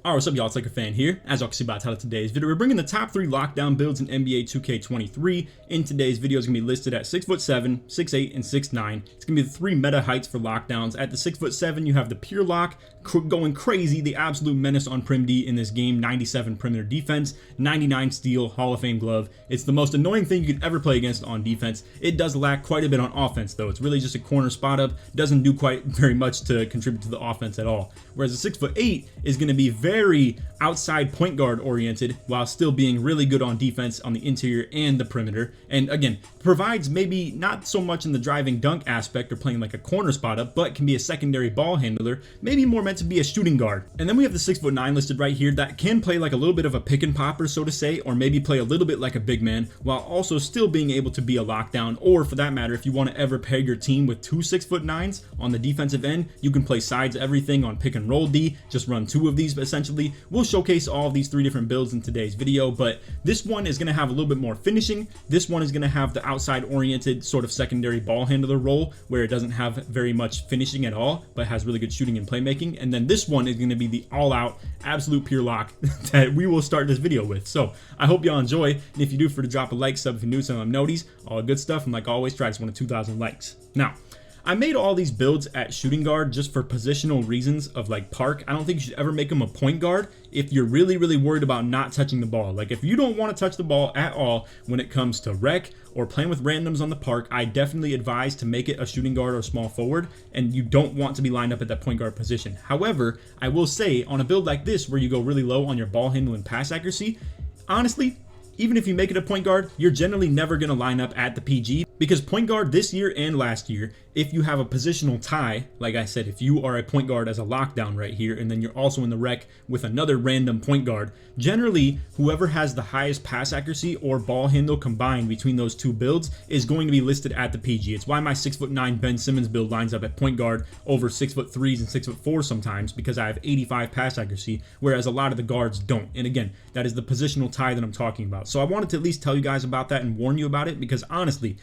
Alright, what's up y'all, it's LakerFan here. As y'all can see by the title of today's video, we're bringing the top 3 lockdown builds in NBA 2K23. In today's video, it's going to be listed at 6'7", 6'8", and 6'9". It's going to be the 3 meta heights for lockdowns. At the 6'7", you have the pure lock, going crazy, the absolute menace on Prim D in this game, 97 perimeter defense, 99 steal, Hall of Fame glove. It's the most annoying thing you could ever play against on defense. It does lack quite a bit on offense though. It's really just a corner spot up, doesn't do quite very much to contribute to the offense at all. Whereas the 6'8" is going to be very outside point guard oriented while still being really good on defense on the interior and the perimeter, and again provides maybe not so much in the driving dunk aspect or playing like a corner spot up, but can be a secondary ball handler, maybe more meant to be a shooting guard. And then we have the 6'9" listed right here that can play like a little bit of a pick and popper, so to say, or maybe play a little bit like a big man while also still being able to be a lockdown, or for that matter, if you want to ever pair your team with 2 6'9s on the defensive end, you can play sides everything on pick and roll D, just run 2 of these essentially. We'll showcase all of these 3 different builds in today's video, but this one is going to have a little bit more finishing. This one is going to have the outside oriented sort of secondary ball handler role where it doesn't have very much finishing at all, but has really good shooting and playmaking. And then this one is going to be the all-out absolute pure lock that we will start this video with. So I hope y'all enjoy, and if you do, for to drop a like, sub if you're new, send them noties, all good stuff, and like always, try to one to 2,000 likes. Now, I made all these builds at shooting guard just for positional reasons of like park. I don't think you should ever make them a point guard if you're really worried about not touching the ball. Like if you don't want to touch the ball at all when it comes to rec or playing with randoms on the park, I definitely advise to make it a shooting guard or small forward, and you don't want to be lined up at that point guard position. However, I will say on a build like this where you go really low on your ball handle and pass accuracy, honestly, even if you make it a point guard, you're generally never going to line up at the PG, because point guard this year and last year, if you have a positional tie, like I said, if you are a point guard as a lockdown right here, and then you're also in the rec with another random point guard, generally whoever has the highest pass accuracy or ball handle combined between those 2 builds is going to be listed at the PG. It's why my 6'9" Ben Simmons build lines up at point guard over 6'3s and 6'4s sometimes, because I have 85 pass accuracy, whereas a lot of the guards don't. And again, that is the positional tie that I'm talking about. So I wanted to at least tell you guys about that and warn you about it, because honestly,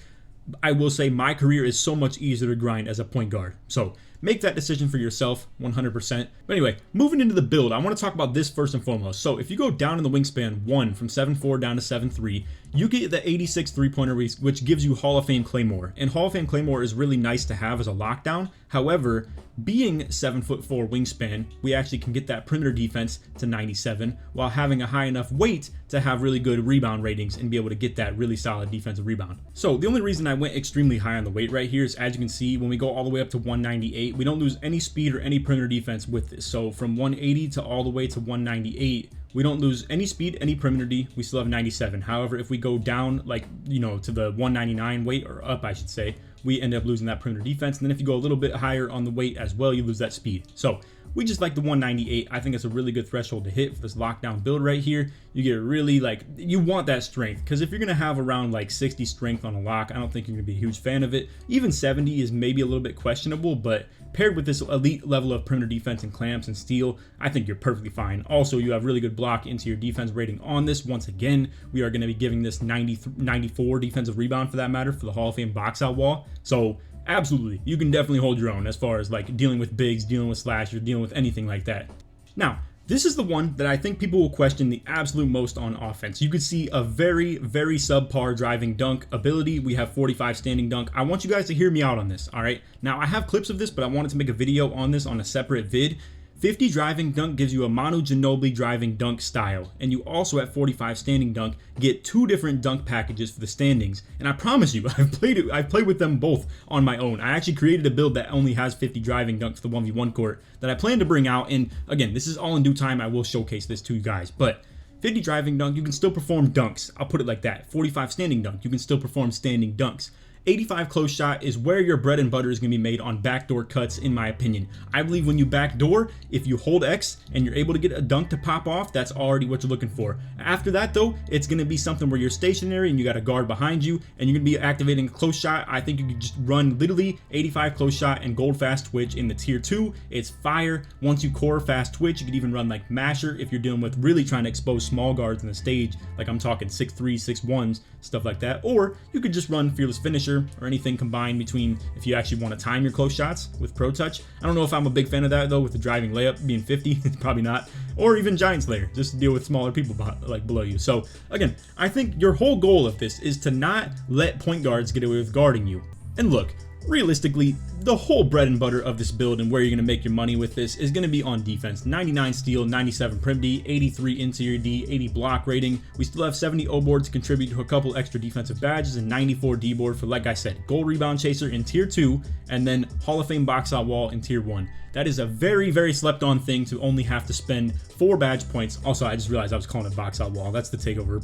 I will say my career is so much easier to grind as a point guard. So make that decision for yourself 100%. But anyway, moving into the build, I want to talk about this first and foremost. So if you go down in the wingspan 1 from 7'4" down to 7'3", you get the 86 3-pointer, which gives you Hall of Fame Claymore. And Hall of Fame Claymore is really nice to have as a lockdown. However, being 7'4" wingspan, we actually can get that perimeter defense to 97 while having a high enough weight to have really good rebound ratings and be able to get that really solid defensive rebound. So the only reason I went extremely high on the weight right here is, as you can see, when we go all the way up to 198, we don't lose any speed or any perimeter defense with this. So from 180 to all the way to 198, we don't lose any speed, any perimeter D, we still have 97. However, if we go down, like, you know, to the 199 weight, or up I should say, we end up losing that perimeter defense. And then if you go a little bit higher on the weight as well, you lose that speed. So we just like the 198. I think it's a really good threshold to hit for this lockdown build right here. You get really, like, you want that strength, because if you're going to have around like 60 strength on a lock, I don't think you're going to be a huge fan of it. Even 70 is maybe a little bit questionable, but paired with this elite level of perimeter defense and clamps and steal, I think you're perfectly fine. Also, you have really good block into your defense rating on this. Once again, we are going to be giving this 94 defensive rebound for that matter for the Hall of Fame box out wall. So absolutely, you can definitely hold your own as far as like dealing with bigs, dealing with slashers, dealing with anything like that. Now, this is the one that I think people will question the absolute most on offense. You could see a very subpar driving dunk ability. We have 45 standing dunk. I want you guys to hear me out on this, all right? Now, I have clips of this, but I wanted to make a video on this on a separate vid. 50 driving dunk gives you a Manu Ginobili driving dunk style, and you also at 45 standing dunk get 2 different dunk packages for the standings. And I promise you, I've played with them both on my own. I actually created a build that only has 50 driving dunks for the 1v1 court that I plan to bring out, and again, this is all in due time. I will showcase this to you guys, but 50 driving dunk, you can still perform dunks. I'll put it like that. 45 standing dunk, you can still perform standing dunks. 85 close shot is where your bread and butter is going to be made on backdoor cuts, in my opinion. I believe when you backdoor, if you hold X and you're able to get a dunk to pop off, that's already what you're looking for. After that though, it's going to be something where you're stationary and you got a guard behind you and you're going to be activating a close shot. I think you could just run literally 85 close shot and gold fast twitch in the tier 2. It's fire. Once you core fast twitch, you could even run like masher if you're dealing with really trying to expose small guards in the stage, like I'm talking 6'3", 6'1s, stuff like that. Or you could just run fearless finisher chaser or anything combined between if you actually want to time your close shots with Pro Touch. I don't know if I'm a big fan of that though, with the driving layup being 50, probably not. Or even Giant Slayer, just to deal with smaller people like below you. So again, I think your whole goal of this is to not let point guards get away with guarding you. And look, realistically, the whole bread and butter of this build and where you're going to make your money with this is going to be on defense. 99 steal, 97 prim D, 83 interior D, 80 block rating. We still have 70 O board to contribute to a couple extra defensive badges, and 94 D board for, like I said, goal rebound chaser in tier 2, and then Hall of Fame box out wall in tier 1. That is a very, very slept on thing to only have to spend 4 badge points. Also, I just realized I was calling it box out wall. That's the takeover.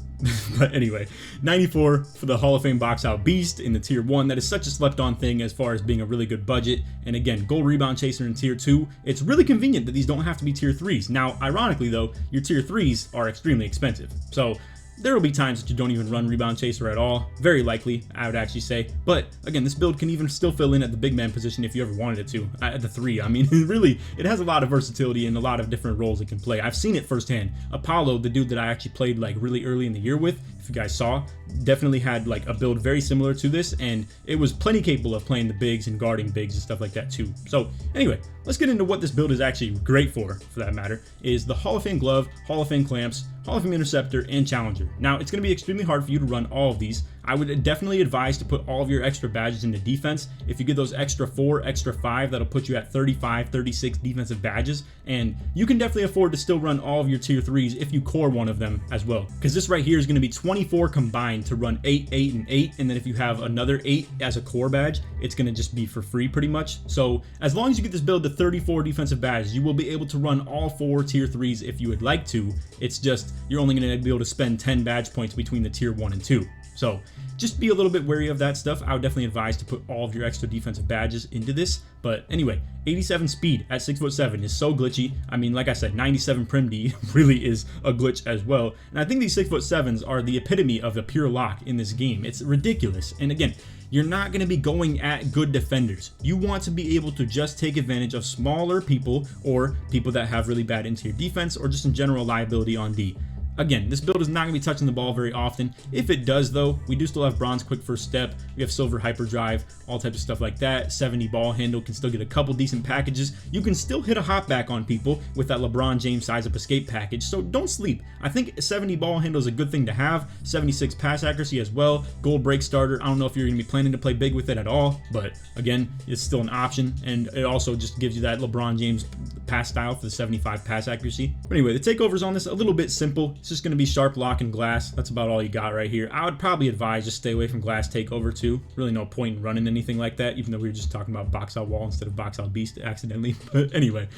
But anyway, 94 for the Hall of Fame box out beast in the tier 1. That is such a slept on thing as far as being a really good budget. And again, goal rebound chaser in tier 2. It's really convenient that these don't have to be tier 3s. Now, ironically though, your tier 3s are extremely expensive. So there will be times that you don't even run rebound chaser at all. Very likely, I would actually say. But again, this build can even still fill in at the big man position if you ever wanted it to. At the 3, I mean, it has a lot of versatility and a lot of different roles it can play. I've seen it firsthand. Apollo, the dude that I actually played like really early in the year with, if you guys saw, definitely had like a build very similar to this, and it was plenty capable of playing the bigs and guarding bigs and stuff like that too. So anyway, let's get into what this build is actually great for that matter, is the Hall of Fame glove, Hall of Fame clamps, Hall of Fame interceptor, and challenger. Now, it's going to be extremely hard for you to run all of these. I would definitely advise to put all of your extra badges into defense. If you get those extra 4, extra 5, that'll put you at 35, 36 defensive badges, and you can definitely afford to still run all of your tier 3s if you core one of them as well, because this right here is going to be 24 combined to run 8, 8, and 8, and then if you have another 8 as a core badge, it's going to just be for free pretty much. So as long as you get this build to 34 defensive badges, you will be able to run all 4 tier 3s if you would like to. It's just you're only going to be able to spend 10 badge points between the tier 1 and 2. So just be a little bit wary of that stuff. I would definitely advise to put all of your extra defensive badges into this. But anyway, 87 speed at 6'7" is so glitchy. I mean, like I said, 97 prim D really is a glitch as well. And I think these 6'7s are the epitome of a pure lock in this game. It's ridiculous. And again, you're not going to be going at good defenders. You want to be able to just take advantage of smaller people or people that have really bad interior defense or just in general liability on D. Again, this build is not going to be touching the ball very often. If it does, though, we do still have bronze quick first step. We have silver hyperdrive, all types of stuff like that. 70 ball handle, can still get a couple decent packages. You can still hit a hop back on people with that LeBron James size up escape package, so don't sleep. I think 70 ball handle is a good thing to have. 76 pass accuracy as well. Gold break starter. I don't know if you're going to be planning to play big with it at all, but again, it's still an option, and it also just gives you that LeBron James pass style for the 75 pass accuracy. But anyway, the takeovers on this a little bit simple. It's just going to be sharp lock and glass. That's about all you got right here. I would probably advise just stay away from glass takeover too. Really no point in running anything like that, even though we were just talking about box out wall instead of box out beast accidentally. But anyway,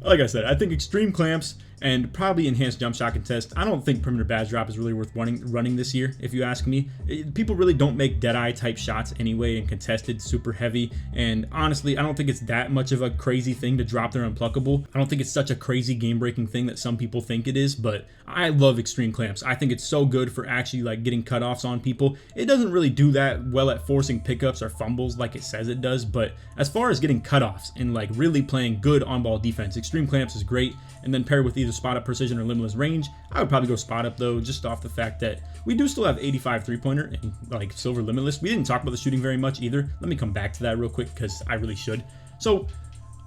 like I said, I think extreme clamps and probably enhanced jump shot contest. I don't think perimeter badge drop is really worth running this year, if you ask me. People really don't make deadeye type shots anyway and contested super heavy, and honestly, I don't think it's that much of a crazy thing to drop their unpluckable. I don't think it's such a crazy game breaking thing that some people think it is, but I love extreme clamps. I think it's so good for actually like getting cutoffs on people. It doesn't really do that well at forcing pickups or fumbles like it says it does, but as far as getting cutoffs and like really playing good on ball defense, extreme clamps is great. And then paired with either spot up precision or limitless range, I would probably go spot up though, just off the fact that we do still have 85 3-pointer and like silver limitless. We didn't talk about the shooting very much either. Let me come back to that real quick because I really should. So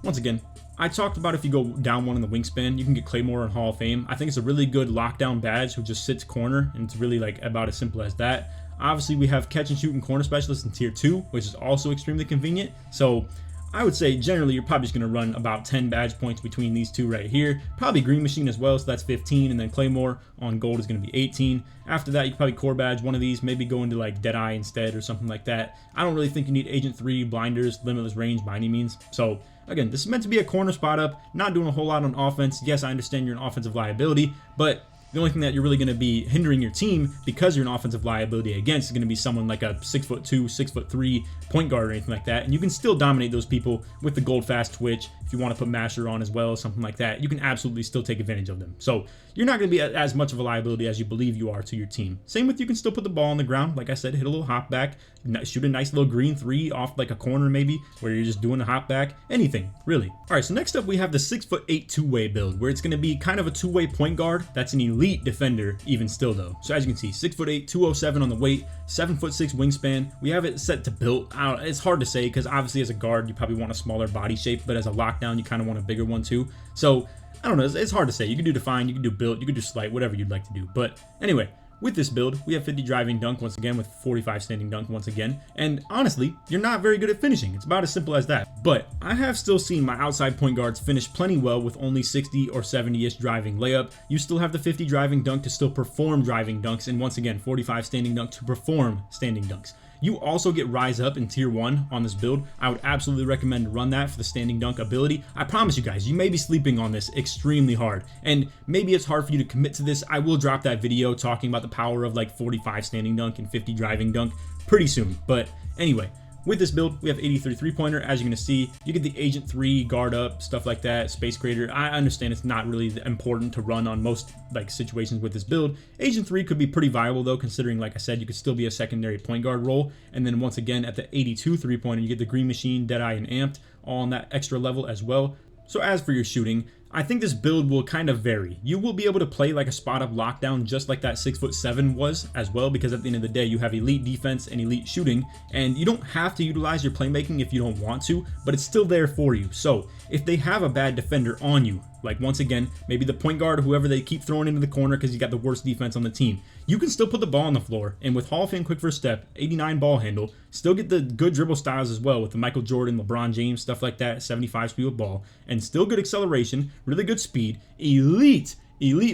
once again, I talked about if you go down one in the wingspan, you can get Claymore in Hall of Fame. I think it's a really good lockdown badge who just sits corner, and it's really like about as simple as that. Obviously, we have catch and shoot and corner specialist in tier 2, which is also extremely convenient. So I would say generally you're probably just going to run about 10 badge points between these two right here. Probably Green Machine as well, so that's 15, and then Claymore on gold is going to be 18. After that, you can probably core badge one of these, maybe go into like Deadeye instead or something like that. I don't really think you need Agent 3, Blinders, Limitless Range by any means. So again, this is meant to be a corner spot up, not doing a whole lot on offense. Yes, I understand you're an offensive liability, but the only thing that you're really going to be hindering your team because you're an offensive liability against is going to be someone like a 6'2", 6'3" point guard or anything like that. And you can still dominate those people with the gold fast twitch. If you want to put Masher on as well, something like that, you can absolutely still take advantage of them. So you're not going to be as much of a liability as you believe you are to your team. Same with you can still put the ball on the ground. Like I said, hit a little hop back, shoot a nice little green 3 off like a corner maybe, where you're just doing a hop back, anything really. All right, so next up we have the 6'8" two-way build, where it's going to be kind of a two-way point guard. That's an elite defender even still though. So as you can see, 6'8", 207 on the weight, 7'6" wingspan. We have it set to built. It's hard to say because obviously as a guard, you probably want a smaller body shape, but as a lockdown, you kind of want a bigger one too. So I don't know, it's hard to say. You can do define, you can do built, you can do slight, whatever you'd like to do. But anyway, with this build, we have 50 driving dunk once again with 45 standing dunk once again. And honestly, you're not very good at finishing. It's about as simple as that. But I have still seen my outside point guards finish plenty well with only 60 or 70-ish driving layup. You still have the 50 driving dunk to still perform driving dunks. And once again, 45 standing dunk to perform standing dunks. You also get rise up in tier 1 on this build. I would absolutely recommend to run that for the standing dunk ability. I promise you guys, you may be sleeping on this extremely hard, and maybe it's hard for you to commit to this. I will drop that video talking about the power of like 45 standing dunk and 50 driving dunk pretty soon. But anyway, with this build, we have 83 three-pointer. As you're going to see, you get the Agent 3, guard up, stuff like that, Space Creator. I understand it's not really important to run on most like situations with this build. Agent 3 could be pretty viable though, considering, like I said, you could still be a secondary point guard role. And then once again, at the 82 three-pointer, you get the Green Machine, Deadeye, and Amped, all on that extra level as well. So as for your shooting, I think this build will kind of vary. You will be able to play like a spot up lockdown just like that 6'7" was as well, because at the end of the day you have elite defense and elite shooting, and you don't have to utilize your playmaking if you don't want to, but it's still there for you. So if they have a bad defender on you, like once again, maybe the point guard, whoever they keep throwing into the corner because you got the worst defense on the team, you can still put the ball on the floor, and with Hall of Fame quick first step, 89 ball handle, still get the good dribble styles as well with the Michael Jordan, LeBron James, stuff like that, 75 speed with ball, and still good acceleration, really good speed, elite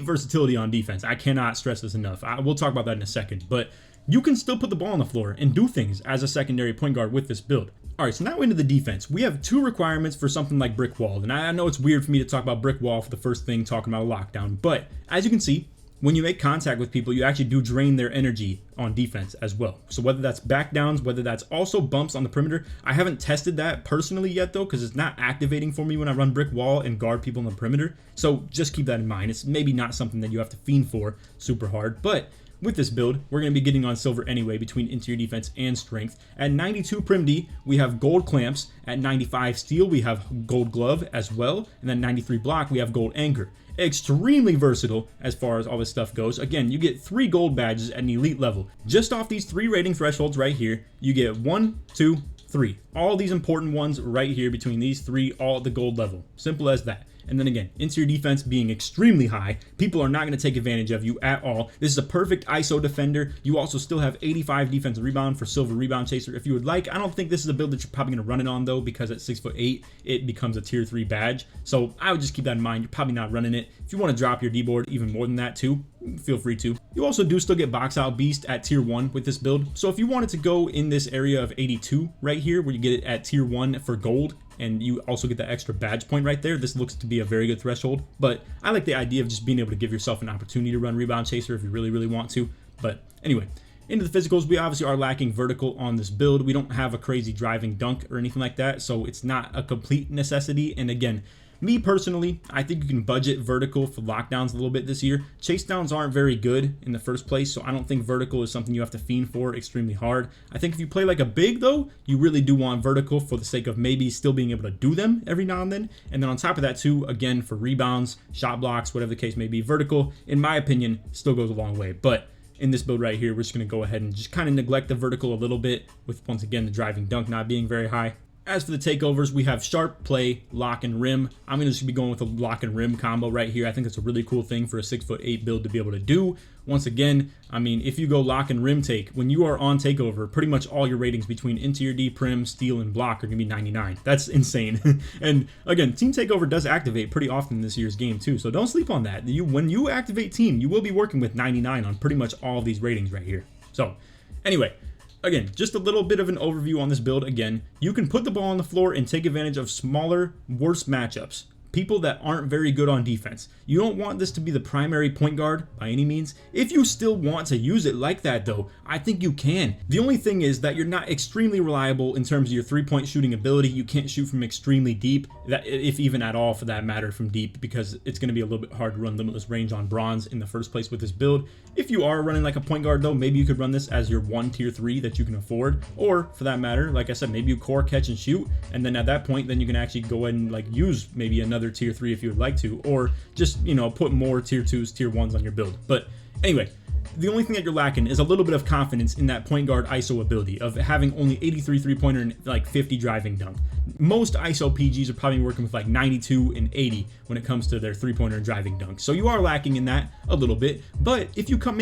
versatility on defense. I cannot stress this enough. We'll talk about that in a second, but you can still put the ball on the floor and do things as a secondary point guard with this build. All right, so now into the defense. We have 2 requirements for something like brick wall, and I know it's weird for me to talk about brick wall for the first thing talking about a lockdown, but as you can see, when you make contact with people, you actually do drain their energy on defense as well. So whether that's back downs, whether that's also bumps on the perimeter, I haven't tested that personally yet though, because it's not activating for me when I run brick wall and guard people on the perimeter. So just keep that in mind. It's maybe not something that you have to fiend for super hard, but with this build, we're going to be getting on silver anyway between interior defense and strength. At 92 Prim D, we have gold clamps. At 95 steel, we have gold glove as well. And then 93 block, we have gold anchor. Extremely versatile as far as all this stuff goes. Again, you get 3 gold badges at an elite level. Just off these 3 rating thresholds right here, you get 1, 2, 3. All these important ones right here between these 3, all at the gold level. Simple as that. And then again, interior defense being extremely high. People are not going to take advantage of you at all. This is a perfect ISO defender. You also still have 85 defensive rebound for silver rebound chaser if you would like. I don't think this is a build that you're probably going to run it on though, because at 6'8", it becomes a tier 3 badge. So I would just keep that in mind. You're probably not running it. If you want to drop your D-board even more than that too, feel free to. You also do still get box out beast at tier 1 with this build. So if you wanted to go in this area of 82 right here, where you get it at tier 1 for gold, and you also get that extra badge point right there, this looks to be a very good threshold. But I like the idea of just being able to give yourself an opportunity to run rebound chaser if you really want to. But anyway, into the physicals, we obviously are lacking vertical on this build. We don't have a crazy driving dunk or anything like that, so it's not a complete necessity. And again, me personally, I think you can budget vertical for lockdowns a little bit this year. Chase downs aren't very good in the first place, so I don't think vertical is something you have to fiend for extremely hard. I think if you play like a big though, you really do want vertical for the sake of maybe still being able to do them every now and then. And then on top of that too, again, for rebounds, shot blocks, whatever the case may be, vertical, in my opinion, still goes a long way. But in this build right here, we're just going to go ahead and just kind of neglect the vertical a little bit with, once again, the driving dunk not being very high. As for the takeovers, we have sharp, play, lock, and rim. I'm going to just be going with a lock and rim combo right here. I think it's a really cool thing for a 6'8" build to be able to do. Once again, I mean, if you go lock and rim take, when you are on takeover, pretty much all your ratings between interior D, prim, steal, and block are going to be 99. That's insane. And again, team takeover does activate pretty often in this year's game too, so don't sleep on that. When you activate team, you will be working with 99 on pretty much all of these ratings right here. So anyway, again, just a little bit of an overview on this build. Again, you can put the ball on the floor and take advantage of smaller, worse matchups. People that aren't very good on defense. You don't want this to be the primary point guard by any means. If you still want to use it like that though, I think you can. The only thing is that you're not extremely reliable in terms of your 3-point shooting ability. You can't shoot from extremely deep, that if even at all for that matter from deep, because it's going to be a little bit hard to run limitless range on bronze in the first place with this build. If you are running like a point guard though, maybe you could run this as your 1 tier 3 that you can afford, or for that matter, like I said, maybe you core, catch, and shoot, and then at that point then you can actually go ahead and like use maybe another another tier 3 if you would like to, or just, you know, put more tier 2s, tier 1s on your build. But anyway, the only thing that you're lacking is a little bit of confidence in that point guard ISO ability of having only 83 3-pointer and like 50 driving dunk. Most ISO PGs are probably working with like 92 and 80 when it comes to their 3-pointer and driving dunk. So you are lacking in that a little bit. But if you come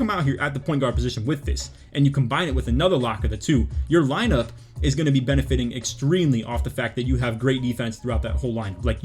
out here at the point guard position with this and you combine it with another lock of the two, your lineup is going to be benefiting extremely off the fact that you have great defense throughout that whole lineup. Like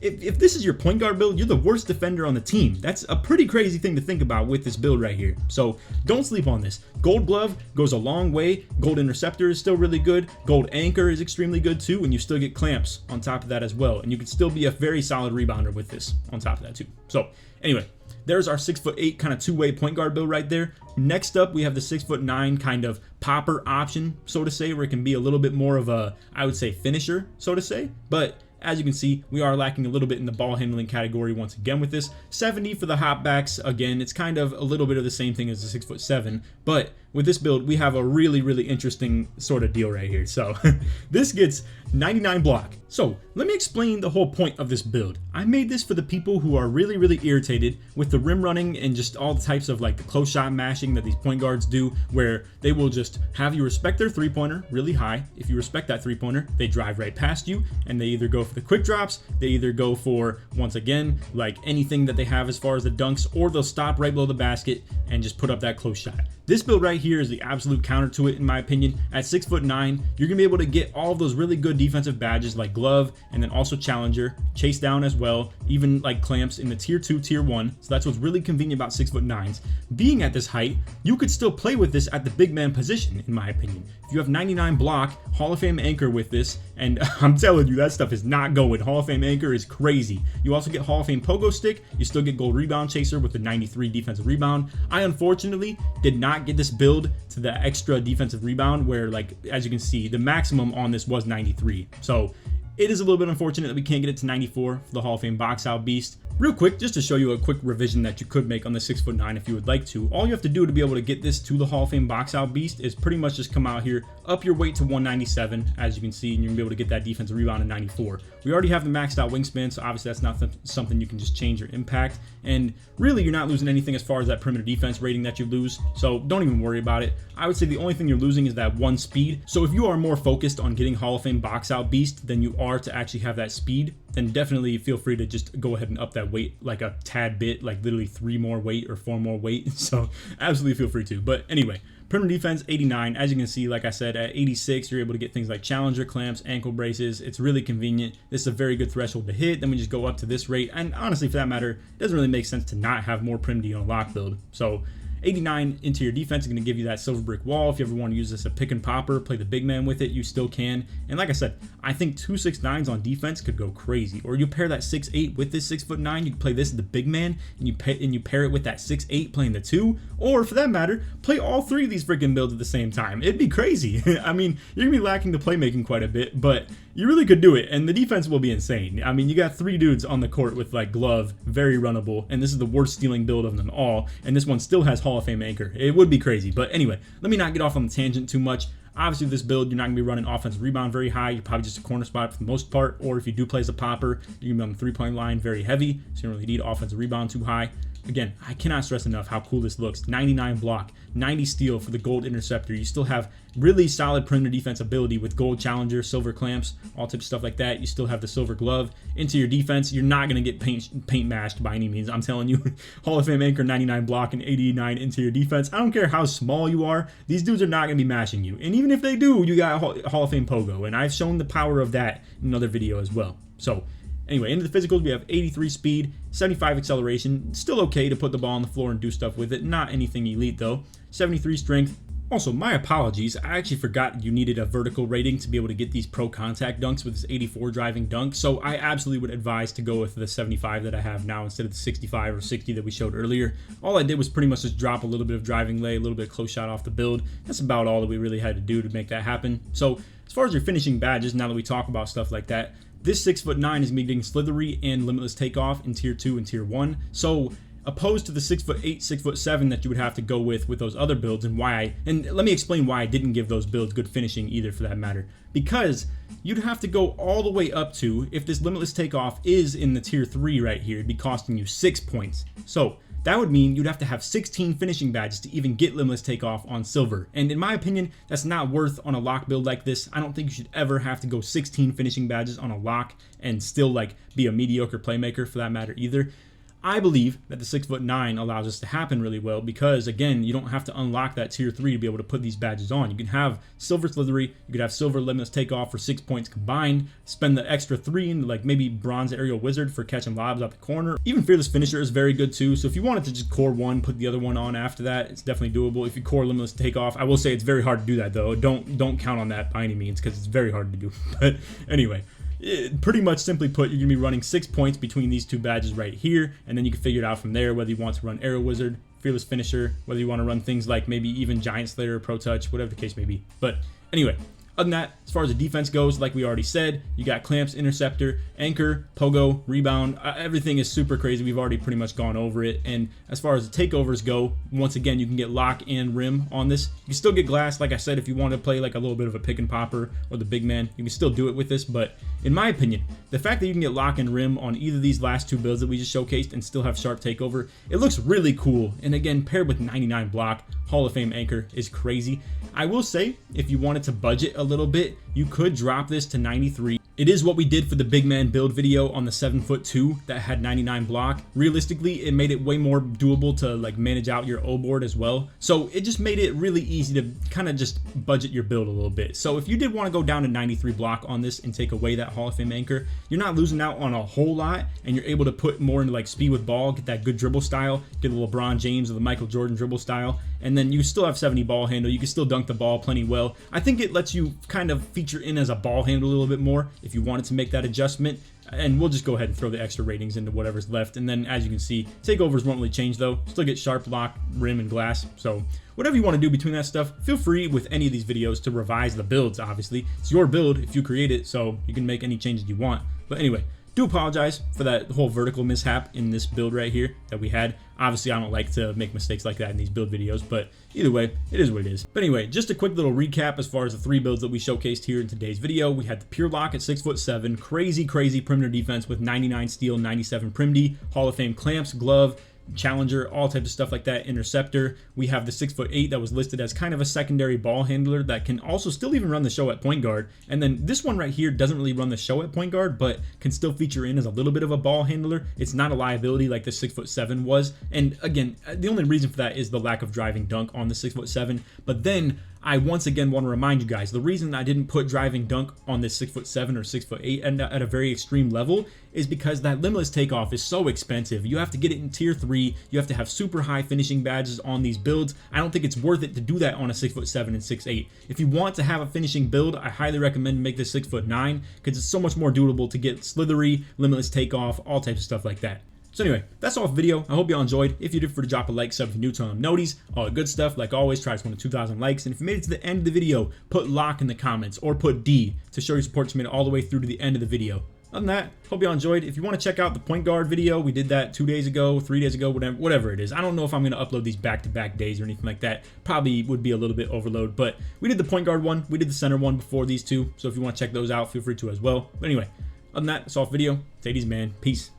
if this is your point guard build, you're the worst defender on the team. That's a pretty crazy thing to think about with this build right here. So don't sleep on this. Gold glove goes a long way. Gold interceptor is still really good. Gold anchor is extremely good too, and you still get clamps on top of that as well. And you can still be a very solid rebounder with this on top of that too. So anyway, there's our 6'8" kind of two-way point guard build right there. Next up, we have the 6'9" kind of popper option, so to say, where it can be a little bit more of a, I would say, finisher, so to say. But as you can see, we are lacking a little bit in the ball handling category once again with this. 70 for the hopbacks. Again, it's kind of a little bit of the same thing as the 6'7", but with this build, we have a really, really interesting sort of deal right here. So this gets 99 block. So let me explain the whole point of this build. I made this for the people who are really, really irritated with the rim running and just all the types of like the close shot mashing that these point guards do, where they will just have you respect their 3-pointer really high. If you respect that 3-pointer, they drive right past you and they either go for the quick drops, they either go for, once again, like anything that they have as far as the dunks, or they'll stop right below the basket and just put up that close shot. This build right here is the absolute counter to it, in my opinion. At 6'9", you're gonna be able to get all of those really good defensive badges like glove, and then also challenger, chase down as well, even like clamps in the tier 2, tier 1. So that's what's really convenient about 6'9s. Being at this height, you could still play with this at the big man position, in my opinion. If you have 99 block, Hall of Fame anchor with this, and I'm telling you, that stuff is not going. Hall of Fame anchor is crazy. You also get Hall of Fame pogo stick. You still get gold rebound chaser with the 93 defensive rebound. I unfortunately did not get this build to the extra defensive rebound, where, like, as you can see, the maximum on this was 93. So it is a little bit unfortunate that we can't get it to 94 for the Hall of Fame box out beast. Real quick, just to show you a quick revision that you could make on the 6'9" if you would like to. All you have to do to be able to get this to the Hall of Fame box out beast is pretty much just come out here, up your weight to 197, as you can see, and you're gonna be able to get that defensive rebound in 94. We already have the maxed out wingspan, so obviously that's not something you can just change your impact. And really, you're not losing anything as far as that perimeter defense rating that you lose, so don't even worry about it. I would say the only thing you're losing is that 1 speed. So if you are more focused on getting Hall of Fame box out beast than you are to actually have that speed, then definitely feel free to just go ahead and up that weight like a tad bit, like literally 3 more weight or 4 more weight. So absolutely feel free to. But anyway, perimeter defense 89. As you can see, like I said, at 86, you're able to get things like challenger clamps, ankle braces. It's really convenient. This is a very good threshold to hit. Then we just go up to this rate. And honestly, for that matter, it doesn't really make sense to not have more perimeter on a lock build. So 89 into your defense is going to give you that silver brick wall. If you ever want to use this a pick and popper, play the big man with it, you still can. And like I said, I think 2 6'9s on defense could go crazy. Or you pair that 6'8 with this 6'9, you can play this as the big man, and you pair it with that 6'8 playing the 2. Or for that matter, play all 3 of these freaking builds at the same time. It'd be crazy. I mean, you're gonna be lacking the playmaking quite a bit, but you really could do it, and the defense will be insane. I mean, you got 3 dudes on the court with like glove, very runnable, and this is the worst stealing build of them all, and this one still has Hall of Fame anchor. It would be crazy. But anyway, let me not get off on the tangent too much. Obviously, with this build, you're not going to be running offensive rebound very high. You're probably just a corner spot for the most part, or if you do play as a popper, you're going to be on the 3-point line very heavy, so you don't really need offensive rebound too high. Again, I cannot stress enough how cool this looks. 99 block, 90 steal for the gold interceptor. You still have really solid perimeter defense ability with gold challenger, silver clamps, all types of stuff like that. You still have the silver glove. Into your defense, you're not going to get paint mashed by any means. I'm telling you, Hall of Fame anchor, 99 block, and 89 into your defense. I don't care how small you are. These dudes are not going to be mashing you. And even if they do, you got Hall of Fame pogo. And I've shown the power of that in another video as well. So anyway, into the physicals, we have 83 speed, 75 acceleration. Still okay to put the ball on the floor and do stuff with it. Not anything elite though. 73 strength. Also, my apologies. I actually forgot you needed a vertical rating to be able to get these pro contact dunks with this 84 driving dunk. So I absolutely would advise to go with the 75 that I have now instead of the 65 or 60 that we showed earlier. All I did was pretty much just drop a little bit of driving lay, a little bit of close shot off the build. That's about all that we really had to do to make that happen. So as far as your finishing badges, now that we talk about stuff like that, this 6'9" is me getting slithery and limitless takeoff in tier 2 and tier 1. So opposed to the 6'8", 6'7" that you would have to go with those other builds, and why and let me explain why I didn't give those builds good finishing either, for that matter. Because you'd have to go all the way up to, if this limitless takeoff is in the tier 3 right here, it'd be costing you 6 points. So that would mean you'd have to have 16 finishing badges to even get limitless takeoff on silver. And in my opinion, that's not worth on a lock build like this. I don't think you should ever have to go 16 finishing badges on a lock and still like be a mediocre playmaker, for that matter either. I believe that the 6'9" allows this to happen really well because, again, you don't have to unlock that tier 3 to be able to put these badges on. You can have silver slithery, you could have silver limitless takeoff for 6 points combined, spend the extra 3 into like maybe bronze aerial wizard for catching lobs out the corner. Even fearless finisher is very good too, so if you wanted to just core one, put the other one on after that, it's definitely doable. If you core limitless takeoff, I will say it's very hard to do that though. Don't count on that by any means because it's very hard to do. But anyway, pretty much simply put, you're going to be running 6 points between these two badges right here, and then you can figure it out from there whether you want to run Aerial Wizard, Fearless Finisher, whether you want to run things like maybe even Giant Slayer or Pro Touch, whatever the case may be. But anyway, other than that, as far as the defense goes, like we already said, you got Clamps, Interceptor, Anchor, Pogo, Rebound. Everything is super crazy. We've already pretty much gone over it. And as far as the takeovers go, once again, you can get Lock and Rim on this. You can still get Glass, like I said, if you want to play like a little bit of a pick and popper or the big man, you can still do it with this. But in my opinion, the fact that you can get Lock and Rim on either of these last two builds that we just showcased and still have Sharp Takeover, it looks really cool. And again, paired with 99 block, Hall of Fame Anchor is crazy. I will say, if you wanted to budget a little bit, you could drop this to 93. It is what we did for the big man build video on the 7'2" that had 99 block. Realistically, it made it way more doable to like manage out your O board as well. So it just made it really easy to kind of just budget your build a little bit. So if you did want to go down to 93 block on this and take away that Hall of Fame Anchor, you're not losing out on a whole lot, and you're able to put more into like speed with ball, get that good dribble style, get the LeBron James or the Michael Jordan dribble style, and then you still have 70 ball handle. You can still dunk the ball plenty well. I think it lets you kind of feature in as a ball handle a little bit more if you wanted to make that adjustment. And we'll just go ahead and throw the extra ratings into whatever's left. And then, as you can see, takeovers won't really change though. Still get Sharp, Lock, Rim, and Glass. So whatever you want to do between that stuff, feel free with any of these videos to revise the builds. Obviously, it's your build if you create it, so you can make any changes you want. But anyway, do apologize for that whole vertical mishap in this build right here that we had. Obviously, I don't like to make mistakes like that in these build videos, but either way, it is what it is. But anyway, just a quick little recap as far as the 3 builds that we showcased here in today's video. We had the Pure Lock at 6'7", crazy perimeter defense with 99 steal, 97 prim D, Hall of Fame Clamps, Glove, Challenger, all types of stuff like that, Interceptor. We have the 6'8" that was listed as kind of a secondary ball handler that can also still even run the show at point guard. And then this one right here doesn't really run the show at point guard, but can still feature in as a little bit of a ball handler. It's not a liability like the 6'7" was. And again, the only reason for that is the lack of driving dunk on the 6'7". But then I once again want to remind you guys, the reason I didn't put driving dunk on this 6'7" or 6'8" and at a very extreme level is because that limitless takeoff is so expensive. You have to get it in tier 3. You have to have super high finishing badges on these builds. I don't think it's worth it to do that on a 6'7" and 6'8". If you want to have a finishing build, I highly recommend make this 6'9" because it's so much more doable to get slithery, limitless takeoff, all types of stuff like that. So anyway, that's all for the video. I hope y'all enjoyed. If you did, for to drop a like, sub if you're new, turn on noties, all the good stuff. Like always, try to 2,000 likes. And if you made it to the end of the video, put lock in the comments or put D to show your support to made it all the way through to the end of the video. Other than that, hope y'all enjoyed. If you want to check out the point guard video, we did that 2 days ago, 3 days ago, whatever it is. I don't know if I'm going to upload these back-to-back days or anything like that. Probably would be a little bit overload, but we did the point guard one. We did the center one before these two. So if you want to check those out, feel free to as well. But anyway, other than that, that's all for the video. Take it easy, man. Peace.